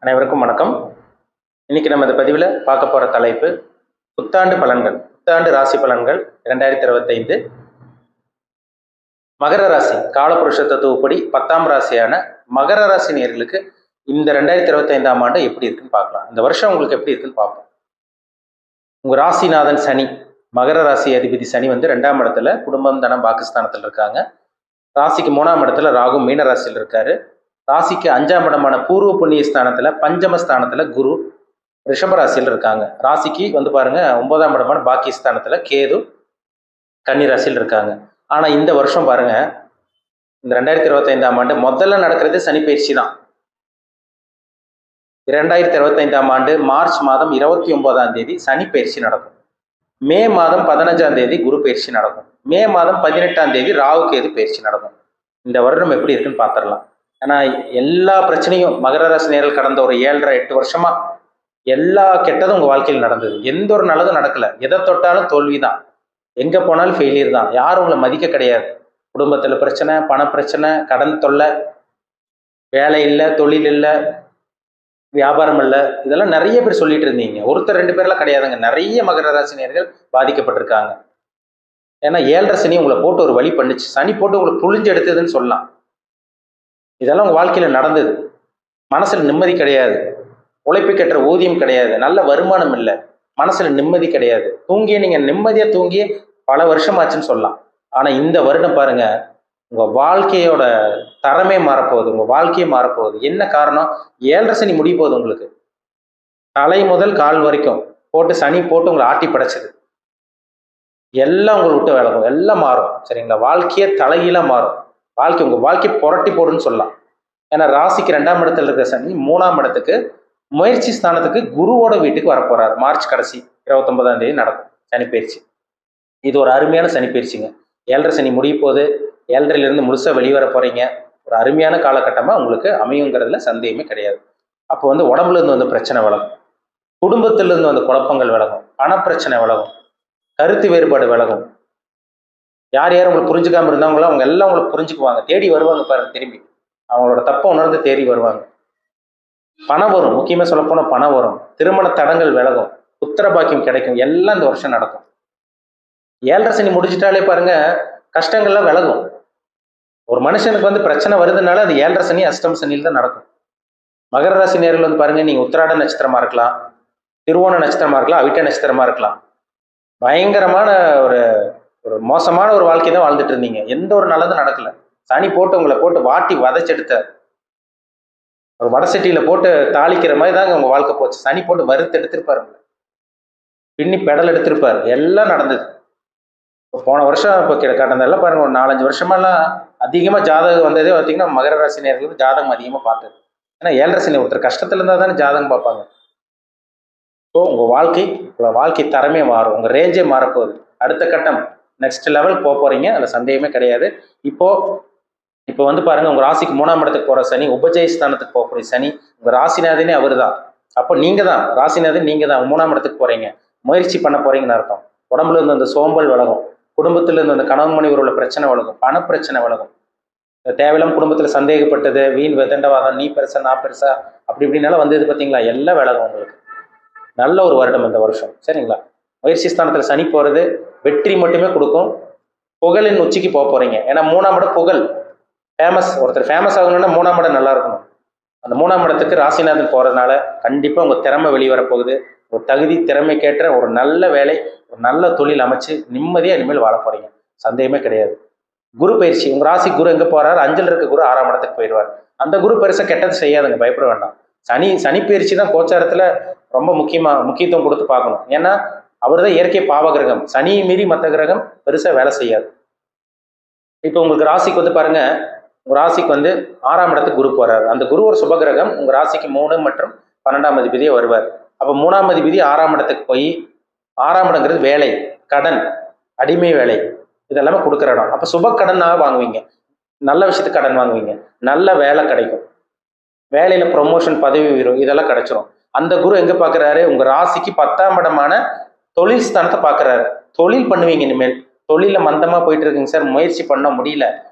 அனைவருக்கும் வணக்கம். இன்னைக்கு நம்ம இந்த பதிவில் பார்க்க போகிற தலைப்பு புத்தாண்டு பலன்கள், புத்தாண்டு ராசி பலன்கள் 2025. மகர ராசி காலபுருஷ தத்துவப்படி 10ஆம் ராசியான மகர ராசி நேயர்களுக்கு இந்த 2025ஆம் ஆண்டு எப்படி இருக்குன்னு பார்க்கலாம். இந்த வருஷம் உங்களுக்கு எப்படி இருக்குன்னு பார்ப்போம். உங்கள் ராசிநாதன் சனி, மகர ராசி அதிபதி சனி வந்து 2ஆம் இடத்துல குடும்பம் தனம் பாகிஸ்தானத்தில் இருக்காங்க. ராசிக்கு 3ஆம் இடத்துல ராகு மீன ராசியில் இருக்காரு. ராசிக்கு 5ஆம் இடமான பூர்வ புண்ணிய ஸ்தானத்துல பஞ்சமஸ்தானத்துல குரு ரிஷபராசியில் இருக்காங்க. ராசிக்கு வந்து பாருங்க 9ஆம் இடமான பாக்கியஸ்தானத்துல கேது கன்னி ராசியில் இருக்காங்க. ஆனா இந்த வருஷம் பாருங்க, இந்த 2025ஆம் ஆண்டு முதல்ல நடக்கிறது சனி பயிற்சி தான். 2025ஆம் ஆண்டு மார்ச் மாதம் 29ஆம் தேதி சனி பயிற்சி நடக்கும். மே மாதம் 15ஆம் தேதி குரு பயிற்சி நடக்கும். மே மாதம் 18ஆம் தேதி ராகு கேது பயிற்சி நடக்கும். இந்த வருடம் எப்படி இருக்குன்னு பார்த்துடலாம். ஏன்னா எல்லா பிரச்சனையும் மகர ராசி நேரில் கடந்த ஒரு 7.5-8 வருஷமா எல்லா கெட்டதும் உங்க வாழ்க்கையில் நடந்தது. எந்த ஒரு நல்லதும் நடக்கல. எதை தொட்டாலும் தோல்விதான், எங்க போனாலும் ஃபெயிலியர் தான். யாரும் உங்களை மதிக்க கிடையாது. குடும்பத்துல பிரச்சனை, பண பிரச்சனை, கடன் தொல்லை, வேலை இல்லை, தொழில் இல்லை, வியாபாரம் இல்லை, இதெல்லாம் நிறைய பேர் சொல்லிட்டு இருந்தீங்க. ஒருத்தர் 2 பேர்லாம் கிடையாதுங்க. நிறைய மகர ராசி நேயர்கள் பாதிக்கப்பட்டிருக்காங்க. ஏன்னா 7.5 சனி உங்களை போட்டு ஒரு வழி பண்ணுச்சு. சனி போட்டு உங்களை புழிஞ்சு எடுத்ததுன்னு சொல்லலாம். இதெல்லாம் உங்க வாழ்க்கையில நடந்தது. மனசுல நிம்மதி கிடையாது, உழைப்புக்கேற்ற ஊதியம் கிடையாது, நல்ல வருமானம் இல்லை, மனசுல நிம்மதி கிடையாது. நீங்க நிம்மதியா தூங்கி பல வருஷம் ஆச்சுன்னு சொல்லலாம். ஆனா இந்த வருடம் பாருங்க, உங்க வாழ்க்கையோட தரமே மாறப்போகுது, உங்க வாழ்க்கையே மாறப்போகுது. என்ன காரணம்? 7.5 சனி முடிய போகுது. உங்களுக்கு தலை முதல் கால் வரைக்கும் போட்டு சனி போட்டு உங்களை ஆட்டி படைச்சது எல்லாம் உங்களை விட்டு விலகும், எல்லாம் மாறும். சரிங்களா? வாழ்க்கையே தலைகீழா மாறும். உங்க வாழ்க்கை புரட்டி போடுன்னு சொல்லலாம். ஏன்னா ராசிக்கு 2ஆம் இடத்துல இருக்கிற சனி 3ஆம் இடத்துக்கு முயற்சி ஸ்தானத்துக்கு குருவோட வீட்டுக்கு வரப்போறாரு. மார்ச் கடைசி 29ஆம் தேதி நடக்கும் சனி பயிற்சி. இது ஒரு அருமையான சனி பயிற்சிங்க. 7.5 சனி முடிய போது 7.5லிருந்து முழுசா வெளிவர போறீங்க. ஒரு அருமையான காலகட்டமா உங்களுக்கு அமையுங்கிறதுல சந்தேகமே கிடையாது. அப்போ வந்து உடம்புல இருந்து வந்து பிரச்சனை விலகும், குடும்பத்திலிருந்து வந்து குழப்பங்கள் விலகும், பணப்பிரச்சனை விலகும், கருத்து வேறுபாடு விலகும். யார் உங்களுக்கு புரிஞ்சுக்காம இருந்தாங்களோ அவங்க எல்லாம் உங்களுக்கு புரிஞ்சுக்குவாங்க, தேடி வருவாங்க பாருங்க. திரும்பி அவங்களோட தப்பை உணர்ந்து தேடி வருவாங்க. பணம் வரும், முக்கியமா சொல்ல போனா பணம் வரும், திருமண தடங்கள் விலகும், புத்திர பாக்கியம் கிடைக்கும். எல்லாம் இந்த வருஷம் நடக்கும். 7.5 சனி முடிச்சிட்டாலே பாருங்க கஷ்டங்கள்லாம் விலகும். ஒரு மனுஷனுக்கு வந்து பிரச்சனை வருதுனால அது 7.5 சனி அஷ்டம சனியில் தான் நடக்கும். மகர ராசி நேர்கள் வந்து பாருங்க, நீங்க உத்திராட நட்சத்திரமா இருக்கலாம், திருவோண நட்சத்திரமா இருக்கலாம், அவிட்ட நட்சத்திரமா இருக்கலாம். பயங்கரமான ஒரு ஒரு மோசமான ஒரு வாழ்க்கை தான் வாழ்ந்துட்டு இருந்தீங்க. எந்த ஒரு நல்லதும் நடக்கல. சனி போட்டு உங்களை போட்டு வாட்டி வதைச்செடுத்த ஒரு வடசட்டியில போட்டு தாளிக்கிற மாதிரி தாங்க உங்க வாழ்க்கை போச்சு. சனி போட்டு வறுத்து எடுத்திருப்பாரு, பின்னி பெடல் எடுத்திருப்பாரு. எல்லாம் நடந்தது. போன வருஷம் இப்போ கடந்தெல்லாம் பாருங்க, ஒரு 4-5 வருஷமெல்லாம் அதிகமா ஜாதகம் வந்ததே பார்த்தீங்கன்னா மகர ராசி நேயர்களுக்கு ஜாதகம் அதிகமா பார்த்தது. ஏன்னா 7.5 சனி ஒருத்தர் கஷ்டத்துல இருந்தா தானே ஜாதகம் பார்ப்பாங்க. ஸோ உங்க வாழ்க்கை தரமே மாறும், உங்க ரேஞ்சே மாறப்போகுது. அடுத்த கட்டம் நெக்ஸ்ட் லெவல் போறீங்க, அதுல சந்தேகமே கிடையாது. இப்போ வந்து பாருங்க, உங்க ராசிக்கு 3ஆம் இடத்துக்கு போற சனி, உபஜயஸ்தானத்துக்கு போகக்கூடிய சனி, உங்க ராசிநாதனே அவரு தான். அப்போ நீங்க தான் ராசிநாதன், நீங்க தான் 3ஆம் இடத்துக்கு போறீங்க, முயற்சி பண்ண போறீங்கன்னு அர்த்தம். உடம்புல இருந்து அந்த சோம்பல் விலகும், குடும்பத்துல இருந்து அந்த கணவன் மனைவி உள்ள பிரச்சனை விலகும், பணப்பிரச்சனை விலகும். தேவையில்லாம குடும்பத்துல சந்தேகப்பட்டது, வீண் விதண்டவாதம், நீ பெருசா நான் பெருசா அப்படி இப்படின்னால வந்தது பார்த்தீங்களா, எல்லாம் விலகும். உங்களுக்கு நல்ல ஒரு வருடம் இந்த வருஷம். சரிங்களா? முயற்சி ஸ்தானத்துல சனி போறது வெற்றி மட்டுமே கொடுக்கும். புகழின் உச்சிக்கு போறீங்க. ஏன்னா 3ஆம் இடம் புகழ், ஃபேமஸ். ஒருத்தர் ஃபேமஸ் ஆகணும்னா 3ஆம் இடம் நல்லா இருக்கணும். அந்த 3ஆம் இடத்துக்கு ராசிநாதன் போறதுனால கண்டிப்பா உங்க திறமை வெளிவர போகுது. ஒரு தகுதி திறமைக்கேற்ற ஒரு நல்ல வேலை, ஒரு நல்ல தொழில் அமைச்சு நிம்மதியா இனிமேல் வாழ போறீங்க. சந்தேகமே கிடையாது. குரு பயிற்சி, உங்க ராசி குரு எங்க போறாரு? 5ல் இருக்க குரு 6ஆம் இடத்துக்கு போயிடுவார். அந்த குரு பெருசா கெட்டது செய்யாதுங்க, பயப்பட வேண்டாம். சனி பயிற்சி தான் கோச்சாரத்துல ரொம்ப முக்கியத்துவம் கொடுத்து பார்க்கணும். ஏன்னா அவர் தான் இயற்கை பாவ கிரகம். சனியை மீறி மற்ற கிரகம் பெருசா வேலை செய்யாது. இப்போ உங்களுக்கு ராசிக்கு வந்து பாருங்க, உங்க ராசிக்கு வந்து 6ஆம் இடத்துக்கு குரு போறாரு. அந்த குரு ஒரு சுப கிரகம். உங்க ராசிக்கு 3 மற்றும் 12ஆம் அதிபதியே வருவார். அப்போ 3ஆம் அதிபதி 6ஆம் இடத்துக்கு போய், 6ஆம் இடங்கிறது வேலை, கடன், அடிமை வேலை, இதெல்லாமே கொடுக்குற இடம். அப்போ சுப கடனாக வாங்குவீங்க, நல்ல விஷயத்துக்கு கடன் வாங்குவீங்க, நல்ல வேலை கிடைக்கும், வேலையில ப்ரொமோஷன், பதவி உயர்வு இதெல்லாம் கிடைச்சிரும். அந்த குரு எங்க பாக்குறாரு? உங்க ராசிக்கு 10ஆம் இடமான தொழில் ஸ்தானத்தை பாக்குறாரு. தொழில் பண்ணுவீங்க இனிமேல். தொழில மந்தமா போயிட்டு இருக்குங்க சார், முயற்சி பண்ண முடியல,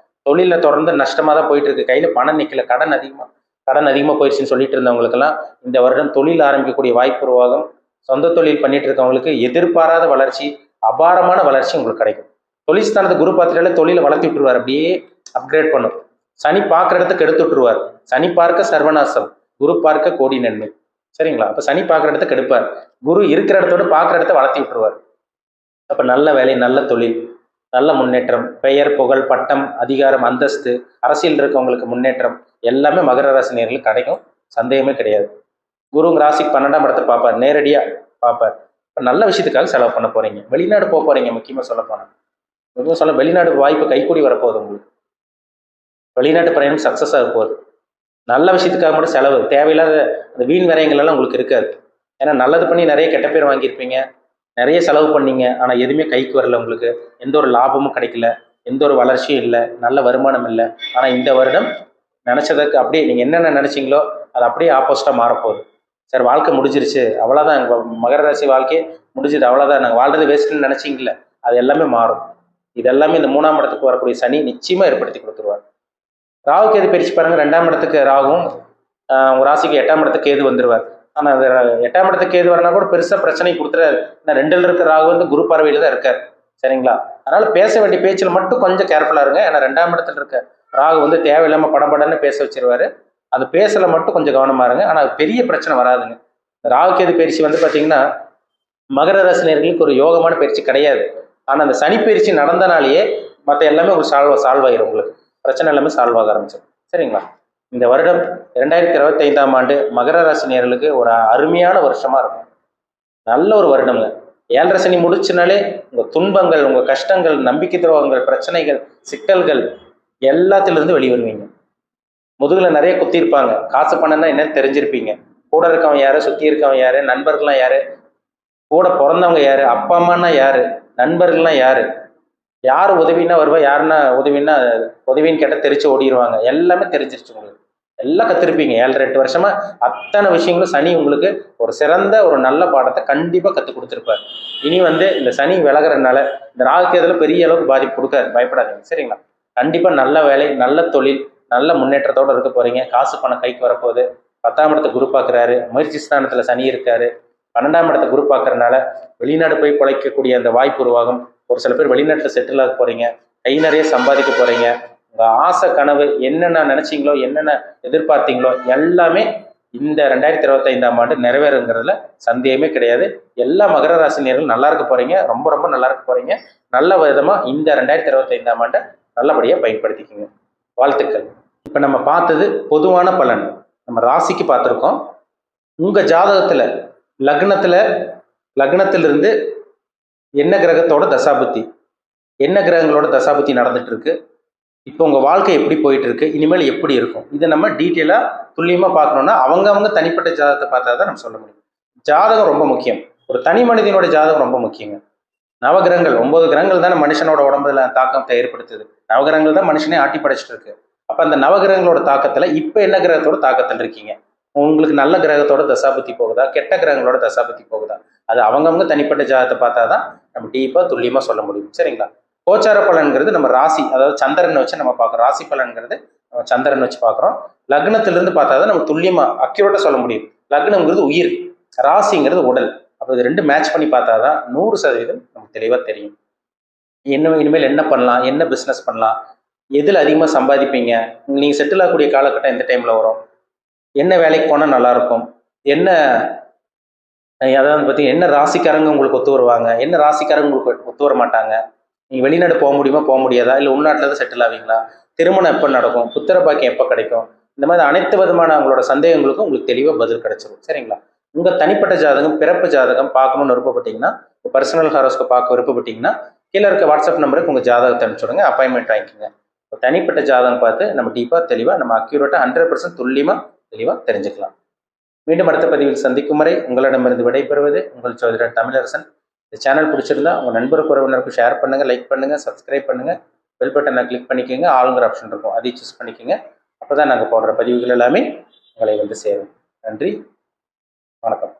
தொழில தொடர்ந்து நஷ்டமா தான் போயிட்டு இருக்கு, கையில பணம் நிக்கல, கடன் அதிகமா, கடன் அதிகமாக போயிடுச்சுன்னு சொல்லிட்டு இருந்தவங்களுக்கெல்லாம் இந்த வருடம் தொழில் ஆரம்பிக்கக்கூடிய வாய்ப்பு உருவாகும். சொந்த தொழில் பண்ணிட்டு இருக்கவங்களுக்கு எதிர்பாராத வளர்ச்சி, அபாரமான வளர்ச்சி உங்களுக்கு கிடைக்கும். தொழில் ஸ்தானத்தை குரு பார்த்துட்டாலே தொழிலை வளர்த்தி விட்டுருவார், அப்படியே அப்கிரேட் பண்ணும். சனி பார்க்குற இடத்துக்கு எடுத்து விட்டுருவார். சனி பார்க்க சர்வநாசம், குரு பார்க்க கோடி நன்மை. சரிங்களா? அப்போ சனி பார்க்குற இடத்த கெடுப்பார், குரு இருக்கிற இடத்தோட பார்க்குற இடத்த வளர்த்தி விட்டுருவார். அப்போ நல்ல வேலை, நல்ல தொழில், நல்ல முன்னேற்றம், பெயர், புகழ், பட்டம், அதிகாரம், அந்தஸ்து, அரசியல் இருக்கவங்களுக்கு முன்னேற்றம் எல்லாமே மகர ராசி நேயர்களுக்கு கிடைக்கும், சந்தேகமே கிடையாது. குரு உங்க ராசிக்கு 12ஆம் இடத்தை பார்ப்பார், நேரடியாக பார்ப்பார். இப்போ நல்ல விஷயத்துக்காக செலவு பண்ண போறீங்க. வெளிநாடு போக போறீங்க. முக்கியமாக சொல்ல போனால் வெளிநாடு வாய்ப்பு கைக்கூடி வரப்போகுது. உங்களுக்கு வெளிநாட்டு பிரயாணம் சக்ஸஸ் ஆக போகுது. நல்ல விஷயத்துக்காக மட்டும் செலவு, தேவையில்லாத அந்த வீண் விரயங்கள் எல்லாம் உங்களுக்கு இருக்காது. ஏன்னா நல்லது பண்ணி நிறைய கெட்ட பேர் வாங்கியிருப்பீங்க, நிறைய செலவு பண்ணீங்க, ஆனால் எதுவுமே கைக்கு வரல. உங்களுக்கு எந்த ஒரு லாபமும் கிடைக்கல, எந்த ஒரு வளர்ச்சியும் இல்லை, நல்ல வருமானம் இல்லை. ஆனால் இந்த வருடம் நினச்சதுக்கு அப்படியே நீங்கள் என்னென்ன நினச்சிங்களோ அது அப்படியே ஆப்போசிட்டாக மாறப்போகுது. சார் வாழ்க்கை முடிஞ்சிருச்சு, அவ்வளோதான், மகர ராசி வாழ்க்கையே முடிஞ்சுது, அவ்வளோதான், நாங்கள் வாழ்றது வேஸ்ட்டுன்னு நினச்சிங்கள, அது எல்லாமே மாறும். இதெல்லாமே இந்த 3ஆம் இடத்துக்கு வரக்கூடிய சனி நிச்சயமாக ஏற்படுத்தி கொடுத்துருவார். ராகுக்கு எது பிரிச்சு பாருங்க, 2ஆம் இடத்துக்கு ராகுவும் உங்கள் ராசிக்கு 8ஆம் இடத்துக்கு கேது வந்துடுவார். ஆனால் அது 8ஆம் இடத்துக்கு கேது வரனா கூட பெருசாக பிரச்சனை கொடுத்துறாரு. ஏன்னா 2ல் இருக்க ராகு வந்து குரு பார்வையில் தான் இருக்கார். சரிங்களா? அதனால பேச வேண்டிய பேச்சில் மட்டும் கொஞ்சம் கேர்ஃபுல்லாக இருங்க. ஏன்னா 2ஆம் இடத்துல இருக்க ராகு வந்து தேவையில்லாமல் படபடன்னு பேச வச்சிருவாரு. அது பேசல மட்டும் கொஞ்சம் கவனமா இருங்க. ஆனால் பெரிய பிரச்சனை வராதுங்க. ராகு கேது பயிற்சி வந்து பார்த்தீங்கன்னா மகர ராசினியர்களுக்கு ஒரு யோகமான பயிற்சி கிடையாது. ஆனால் அந்த சனி பயிற்சி நடந்தனாலேயே மற்ற எல்லாமே உங்களுக்கு சால்வ் ஆயிரும். உங்களுக்கு பிரச்சனை எல்லாமே சால்வ் ஆக ஆரம்பிச்சிடும். சரிங்களா? இந்த வருடம் 2025ஆம் ஆண்டு மகர ராசினியர்களுக்கு ஒரு அருமையான வருஷமா இருக்கும். நல்ல ஒரு வருடங்க. 7.5 சனி முடிச்சுனாலே உங்கள் துன்பங்கள், உங்கள் கஷ்டங்கள், நம்பிக்கை துரோகங்கள், பிரச்சனைகள், சிக்கல்கள் எல்லாத்திலிருந்து வெளிவருவீங்க. முதுகில் நிறைய குத்திருப்பாங்க. காசு பணம்னா என்னன்னு தெரிஞ்சிருப்பீங்க. கூட இருக்கவன் யாரு, சுற்றி இருக்கவன் யாரு, நண்பர்கள்லாம் யாரு, கூட பிறந்தவங்க யாரு, அப்பா அம்மானா யாரு, நண்பர்கள்லாம் யாரு, யார் உதவினா வருவா, யாருன்னா உதவின்னு கேட்டால் தெரிச்சு ஓடிடுவாங்க. எல்லாமே தெரிஞ்சிருச்சு உங்களுக்கு. எல்லாம் கற்றுருப்பீங்க. 7.5-8 வருஷமா அத்தனை விஷயங்களும் சனி உங்களுக்கு ஒரு சிறந்த ஒரு நல்ல பாடத்தை கண்டிப்பாக கற்றுக் கொடுத்துருப்பார். இனி வந்து இந்த சனி விலகிறதுனால இந்த ராகுக்கேதுல பெரிய அளவுக்கு பாதிப்பு கொடுக்காது, பயப்படாதீங்க. சரிங்களா? கண்டிப்பாக நல்ல வேலை, நல்ல தொழில், நல்ல முன்னேற்றத்தோடு இருக்க போறீங்க. காசு பணம் கைக்கு வரப்போகுது. 10ஆம் இடத்தை குரு பார்க்குறாரு, முயற்சி ஸ்தானத்தில் சனி இருக்காரு. 12ஆம் இடத்தை குரு பார்க்கறதுனால வெளிநாடு போய் பிழைக்கக்கூடிய அந்த வாய்ப்பு உருவாகும். ஒரு சில பேர் வெளிநாட்டில் செட்டில் ஆக போறீங்க, கை நிறைய சம்பாதிக்க போறீங்க. உங்கள் ஆசை கனவு என்னென்ன நினைச்சிங்களோ, என்னென்ன எதிர்பார்த்தீங்களோ எல்லாமே இந்த 2025ஆம் ஆண்டு நிறைவேறுங்கிறதுல சந்தேகமே கிடையாது. எல்லா மகர ராசினியர்களும் நல்லா இருக்க போறீங்க, ரொம்ப ரொம்ப நல்லா இருக்க போறீங்க. நல்ல விதமாக இந்த 2025ஆம் ஆண்டை நல்லபடியாக பயன்படுத்திக்கோங்க. வாழ்த்துக்கள். இப்போ நம்ம பார்த்தது பொதுவான பலன், நம்ம ராசிக்கு பார்த்துருக்கோம். உங்கள் ஜாதகத்தில் லக்னத்திலிருந்து என்ன கிரகத்தோட தசாபுத்தி, என்ன கிரகங்களோட தசாபுத்தி நடந்துட்டு இருக்கு, இப்போ உங்கள் வாழ்க்கை எப்படி போயிட்டு இருக்கு, இனிமேல் எப்படி இருக்கும், இதை நம்ம டீட்டெயிலாக துல்லியமாக பார்க்கணுன்னா அவங்க தனிப்பட்ட ஜாதகத்தை பார்த்தா தான் நம்ம சொல்ல முடியும். ஜாதகம் ரொம்ப முக்கியம். ஒரு தனி மனிதனோட ஜாதகம் ரொம்ப முக்கியங்க. நவகிரகங்கள் 9 கிரகங்கள் தானே மனுஷனோட உடம்புல தாக்கத்தை ஏற்படுத்துது. நவகிரகங்கள் தான் மனுஷனே ஆட்டி படைச்சிட்டு இருக்கு. அப்போ அந்த நவகிரகங்களோட தாக்கத்தில் இப்போ என்ன கிரகத்தோட தாக்கத்தில் இருக்கீங்க, உங்களுக்கு நல்ல கிரகத்தோட தசாபுத்தி போகுதா, கெட்ட கிரகங்களோட தசாபுத்தி போகுதா, அது அவங்க தனிப்பட்ட ஜாதகத்தை பார்த்தா தான் நம்ம டீப்பாக துல்லியமாக சொல்ல முடியும். சரிங்களா? கோச்சார பலன்கிறது நம்ம ராசி, அதாவது சந்திரனை வச்சு நம்ம பார்க்குறோம். ராசி பலன்கிறது நம்ம சந்திரன் வச்சு பார்க்குறோம். லக்னத்திலிருந்து பார்த்தா தான் நம்ம துல்லியமாக அக்யூரேட்டாக சொல்ல முடியும். லக்னங்கிறது உயிர், ராசிங்கிறது உடல். அப்போ இது 2 மேட்ச் பண்ணி பார்த்தா தான் 100% நமக்கு தெளிவாக தெரியும். இனிமேல் என்ன பண்ணலாம், என்ன பிஸ்னஸ் பண்ணலாம், எதில் அதிகமாக சம்பாதிப்பீங்க, நீங்கள் செட்டில் ஆகக்கூடிய காலகட்டம் எந்த டைமில் வரும், என்ன வேலைக்கு போனால் நல்லாயிருக்கும், என்ன அதாவது பார்த்தீங்கன்னா என்ன ராசிக்காரங்க உங்களுக்கு ஒத்து வருவாங்க, என்ன ராசிக்காரங்க உங்களுக்கு ஒத்து வர மாட்டாங்க, நீங்கள் வெளிநாடு போக முடியுமா, போக முடியாதா, இல்லை உள்நாட்டில் தான் செட்டில் ஆவீங்களா, திருமணம் எப்போ நடக்கும், புத்திர பாக்கியம் எப்போ கிடைக்கும், இந்த மாதிரி அனைத்து விதமான அவங்களோட சந்தேகங்களுக்கும் உங்களுக்கு தெளிவாக பதில் கிடைச்சிடும். சரிங்களா? உங்கள் தனிப்பட்ட ஜாதகம், பிறப்பு ஜாதகம் பார்க்கணும்னு விருப்பப்பட்டீங்கன்னா, பர்சனல் ஹாரோஸ்கோப் பார்க்க விருப்பப்பட்டீங்கன்னா கீழே இருக்க வாட்ஸ்அப் நம்பருக்கு உங்கள் ஜாதகத்தை அனுப்பிச்சுடுங்க, அப்பாயின்மெண்ட் வாங்கிக்கோங்க. தனிப்பட்ட ஜாதகம் பார்த்து நம்ம டீப்பாக தெளிவாக நம்ம அக்யூரேட்டாக 100% தெளிவாக தெரிஞ்சுக்கலாம். மீண்டும் அடுத்த பதிவில் சந்திக்கும் வரை உங்களிடமிருந்து விடைபெறுவது உங்கள் ஜோதிடர் தமிழரசன். இந்த சேனல் பிடிச்சிருந்தா உங்கள் நண்பருக்கு உறவினருக்கு ஷேர் பண்ணுங்கள், லைக் பண்ணுங்கள், சப்ஸ்கிரைப் பண்ணுங்கள், பெல் பட்டனை கிளிக் பண்ணிக்கோங்க, ஆளுங்கிற ஆப்ஷன் இருக்கும், அதையும் சூஸ் பண்ணிக்கோங்க. அப்போ தான் நாங்கள் போடுற பதிவுகள் எல்லாமே உங்களை வந்து சேரும். நன்றி, வணக்கம்.